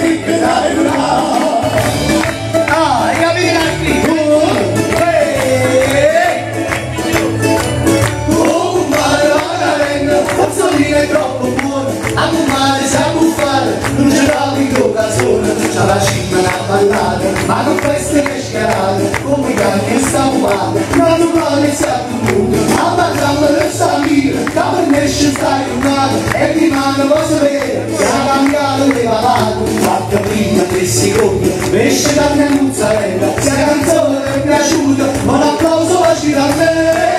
ricca dai hai capito l'altri? È troppo buono, a mare sa buffare, non ce l'avevi l'occasione, c'ha la cima da ballare, ma non feste che scarate, come cani sta umana, ma non vale sia tutto, a ballare le salire, da per nesce stai un'altra, e di mano cosa vedere, che ha cambiato le valate, fatta prima 3 secondi, esce da mia mozzarella, se la canzone è piaciuta, ma l'applauso facile a me.